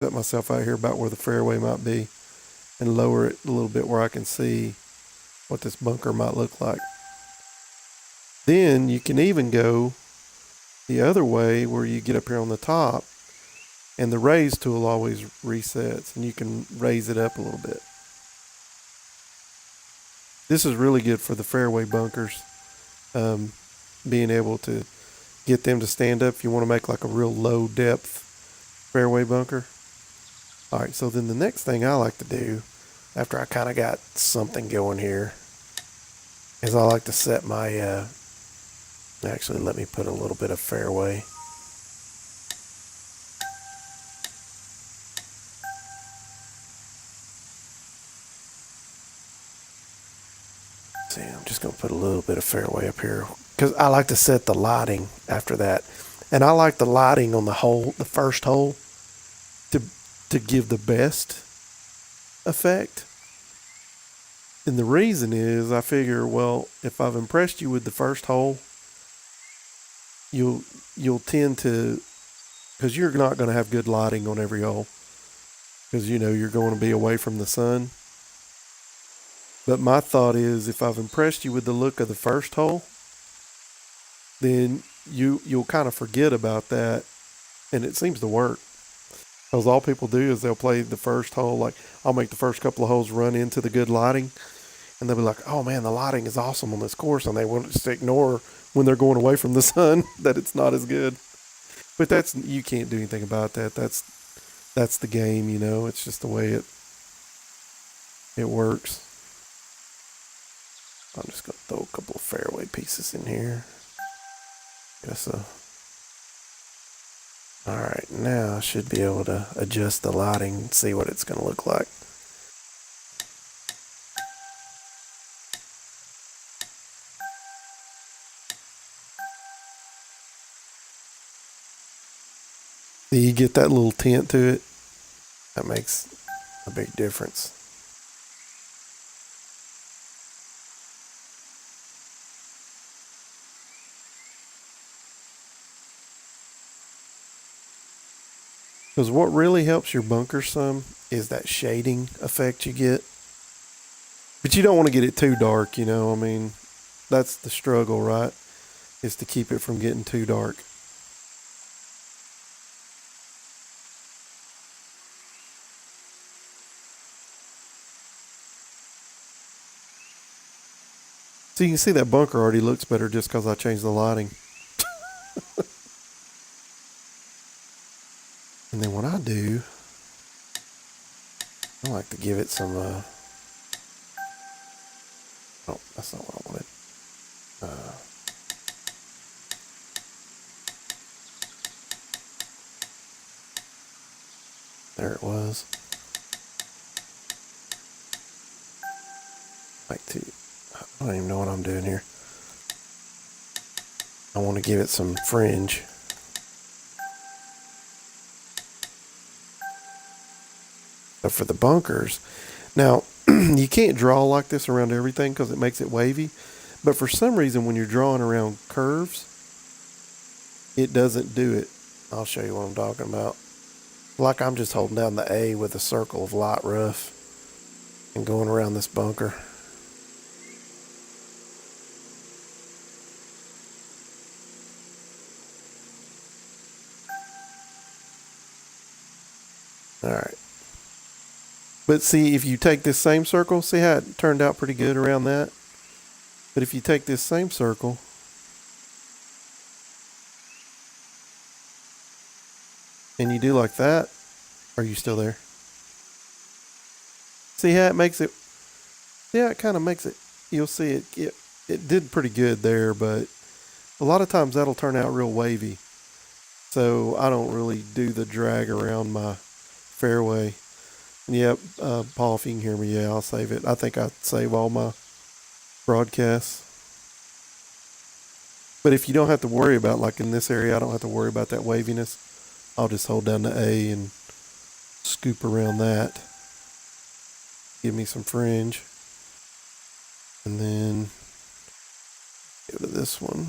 Set myself out here about where the fairway might be and lower it a little bit where I can see what this bunker might look like. Then you can even go the other way where you get up here on the top and the raise tool always resets and you can raise it up a little bit. This is really good for the fairway bunkers, being able to get them to stand up if you want to make like a real low depth fairway bunker. All right, so then the next thing I like to do after I kind of got something going here is I like to set my, actually let me put a little bit of fairway. See, I'm just going to put a little bit of fairway up here because I like to set the lighting after that. And I like the lighting on the hole, the first hole, to give the best effect. And the reason is I figure, well, if I've impressed you with the first hole, you'll tend to, because you're not going to have good lighting on every hole because you're going to be away from the sun. But my thought is if I've impressed you with the look of the first hole, then you'll kind of forget about that, and it seems to work. Because all people do is they'll play the first hole, like I'll make the first couple of holes run into the good lighting, and they'll be like, oh man, the lighting is awesome on this course, and they want to ignore when they're going away from the sun that it's not as good. But you can't do anything about that. That's the game, It's just the way it works. I'm just gonna throw a couple of fairway pieces in here. All right, now I should be able to adjust the lighting and see what it's gonna look like. You get that little tint to it. That makes a big difference. Because what really helps your bunker some is that shading effect you get. But you don't want to get it too dark, I mean, that's the struggle, right? Is to keep it from getting too dark. So you can see that bunker already looks better just because I changed the lighting. And then what I do, I like to give it some, oh, that's not what I wanted. There it was. Like I don't even know what I'm doing here. I want to give it some fringe. So for the bunkers, now you can't draw like this around everything because it makes it wavy. But for some reason, when you're drawing around curves, it doesn't do it. I'll show you what I'm talking about. Like I'm just holding down the A with a circle of light rough and going around this bunker. All right. But see, if you take this same circle, see how it turned out pretty good around that? But if you take this same circle and you do like that, are you still there? See how it makes it? Yeah, it kind of makes it. You'll see it did pretty good there, but a lot of times that'll turn out real wavy. So I don't really do the drag around my fairway. Yep, Paul, if you can hear me, yeah, I'll save it. I think I save all my broadcasts. But if you don't have to worry about, like in this area, I don't have to worry about that waviness. I'll just hold down the A and scoop around that. Give me some fringe. And then go to this one.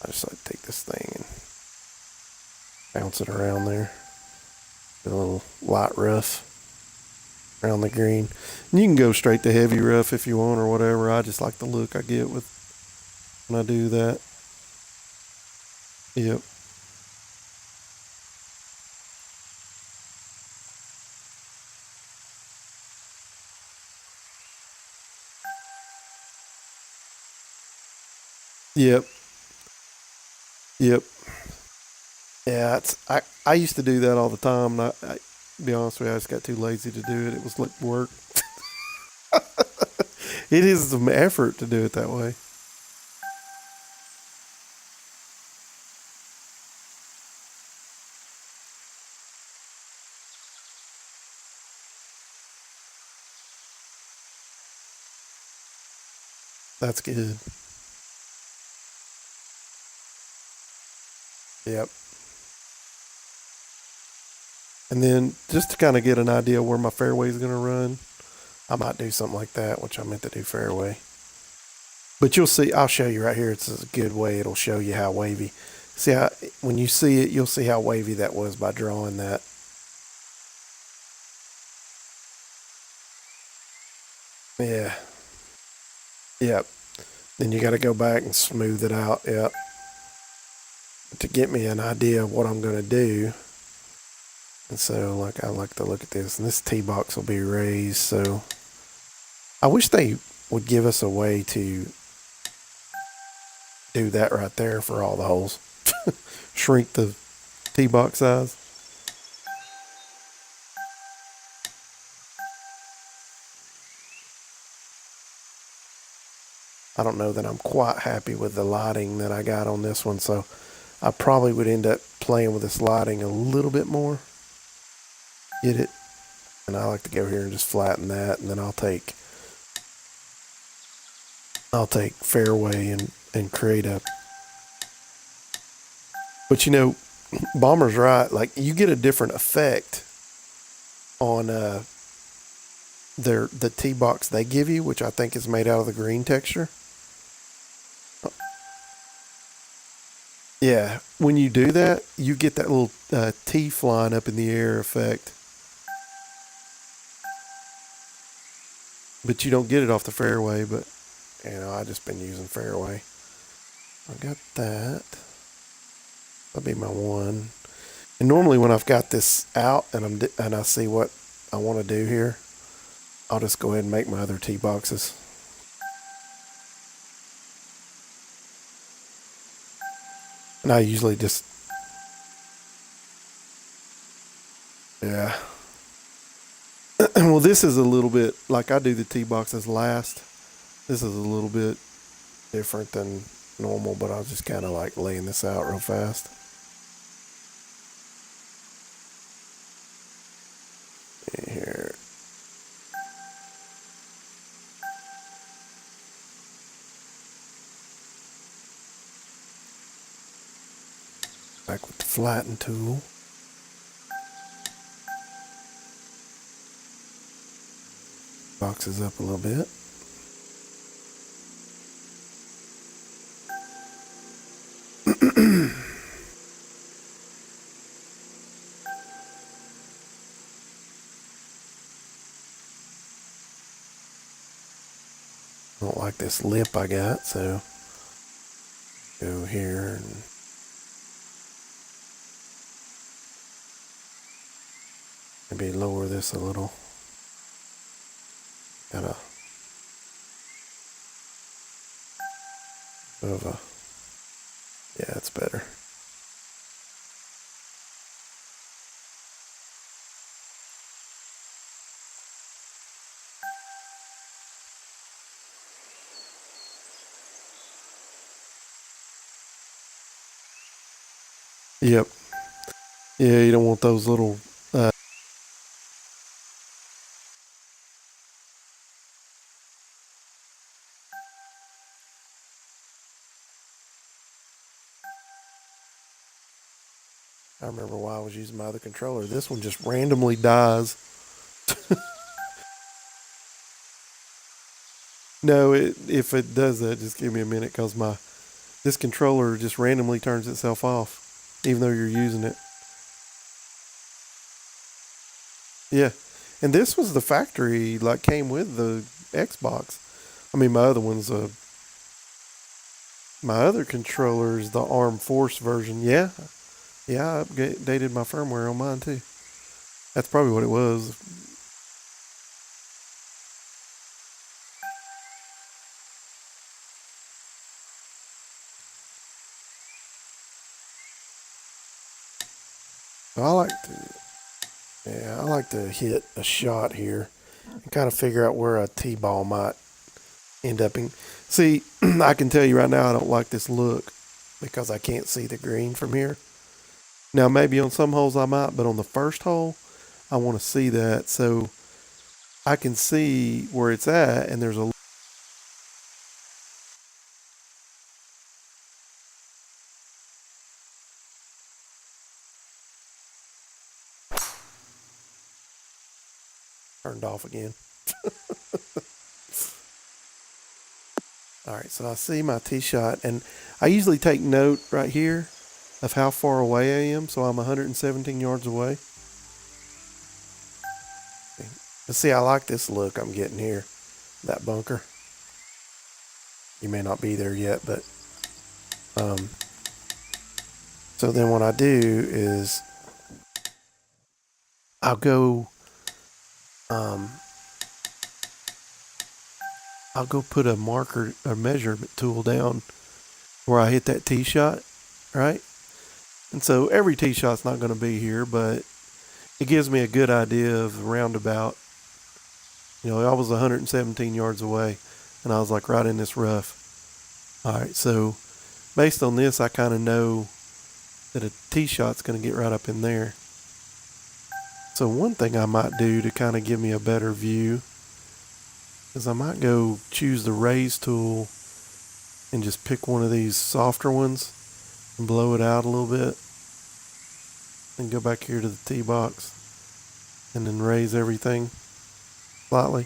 I just like to take this thing and bounce it around there. A little light rough around the green. And you can go straight to heavy rough if you want or whatever. I just like the look I get with when I do that. Yep. Yep. Yep. Yeah, I used to do that all the time. And I be honest with you, I just got too lazy to do it. It was like work. It is some effort to do it that way. That's good. Yep. And then just to kind of get an idea where my fairway is going to run, I might do something like that, which I meant to do fairway. But you'll see, I'll show you right here. It's a good way. It'll show you how wavy. See how, when you see it, you'll see how wavy that was by drawing that. Yeah. Yep. Then you got to go back and smooth it out. Yep. To get me an idea of what I'm going to do. And so, like, I like to look at this. And this tee box will be raised. So I wish they would give us a way to do that right there for all the holes. Shrink the tee box size. I don't know that I'm quite happy with the lighting that I got on this one, so I probably would end up playing with this lighting a little bit more. Get it? And I like to go here and just flatten that, and then I'll take fairway and create a. But you know, Bomber's right. Like you get a different effect on the tee box they give you, which I think is made out of the green texture. Yeah, when you do that, you get that little tee flying up in the air effect, but you don't get it off the fairway. But I just been using fairway. I got that. That'll be my one. And normally when I've got this out and I see what I want to do here, I'll just go ahead and make my other tee boxes. And I usually just, yeah. Well, this is a little bit like I do the tee boxes last. This is a little bit different than normal, but I was just kind of like laying this out real fast. Here. Back with the flatten tool. Boxes up a little bit. I don't like this lip I got, so go here and maybe lower this a little. Got a bit of a, yeah, it's better. Yep. Yeah, you don't want those little. I remember why I was using my other controller. This one just randomly dies. No, if it does that, just give me a minute because my this controller just randomly turns itself off, even though you're using it. Yeah. And this was the factory, like, came with the Xbox. I mean, my other controller is the ARM Force version. Yeah. Yeah, I updated my firmware on mine too. That's probably what it was. I like I like to hit a shot here and kind of figure out where a T-ball might end up in. See, I can tell you right now I don't like this look because I can't see the green from here. Now, maybe on some holes I might, but on the first hole, I want to see that so I can see where it's at, and there's a turned off again. All right, so I see my tee shot, and I usually take note right here of how far away I am, so I'm 117 yards away. But see, I like this look I'm getting here, that bunker. You may not be there yet, but so then what I do is I'll go put a marker, a measurement tool down where I hit that tee shot, right? And so every tee shot's not going to be here, but it gives me a good idea of the roundabout. You know, I was 117 yards away, and I was like right in this rough. All right, so based on this, I kind of know that a tee shot's going to get right up in there. So one thing I might do to kind of give me a better view is I might go choose the raise tool and just pick one of these softer ones and blow it out a little bit and go back here to the tee box and then raise everything slightly.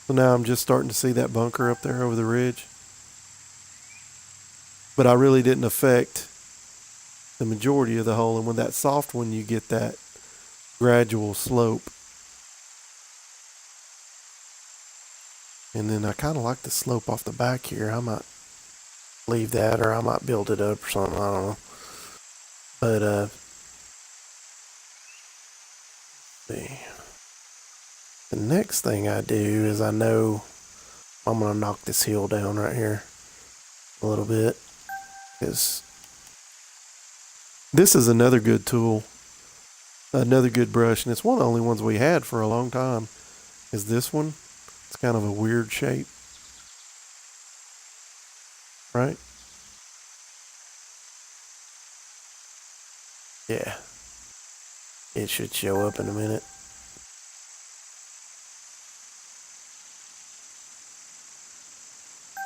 So now I'm just starting to see that bunker up there over the ridge. But I really didn't affect the majority of the hole, and with that soft one you get that gradual slope. And then I kind of like the slope off the back here. I might leave that, or I might build it up or something. I don't know. But see. The next thing I do is I know I'm going to knock this hill down right here a little bit, because this is another good tool, another good brush, and it's one of the only ones we had for a long time, is this one. It's kind of a weird shape, right? Yeah. It should show up in a minute.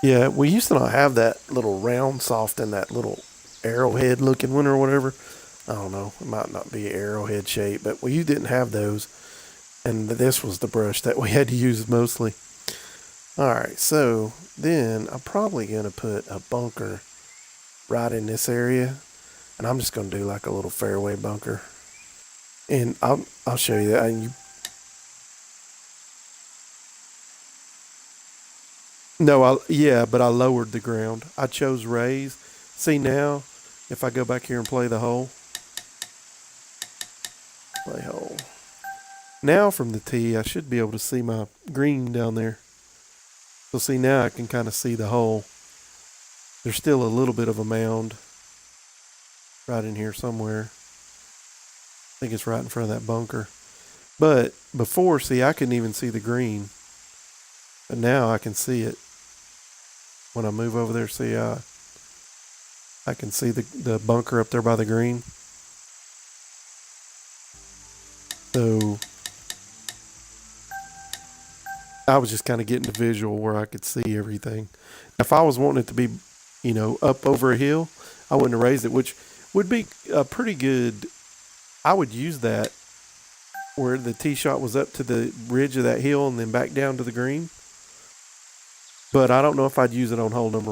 Yeah, we used to not have that little round soft and that little arrowhead looking one or whatever. I don't know. It might not be arrowhead shape, but we didn't have those. And this was the brush that we had to use mostly. Alright, so then I'm probably going to put a bunker right in this area. And I'm just going to do like a little fairway bunker. And I'll show you that. And but I lowered the ground. I chose raise. See now, if I go back here and play the hole. Play hole. Now from the tee, I should be able to see my green down there. So see, now I can kind of see the hole. There's still a little bit of a mound right in here somewhere. I think it's right in front of that bunker. But before, see, I couldn't even see the green. But now I can see it. When I move over there, see, I can see the bunker up there by the green. So I was just kind of getting the visual where I could see everything. If I was wanting it to be, up over a hill, I wouldn't have raised it, which would be a pretty good. I would use that where the tee shot was up to the ridge of that hill and then back down to the green. But I don't know if I'd use it on hole number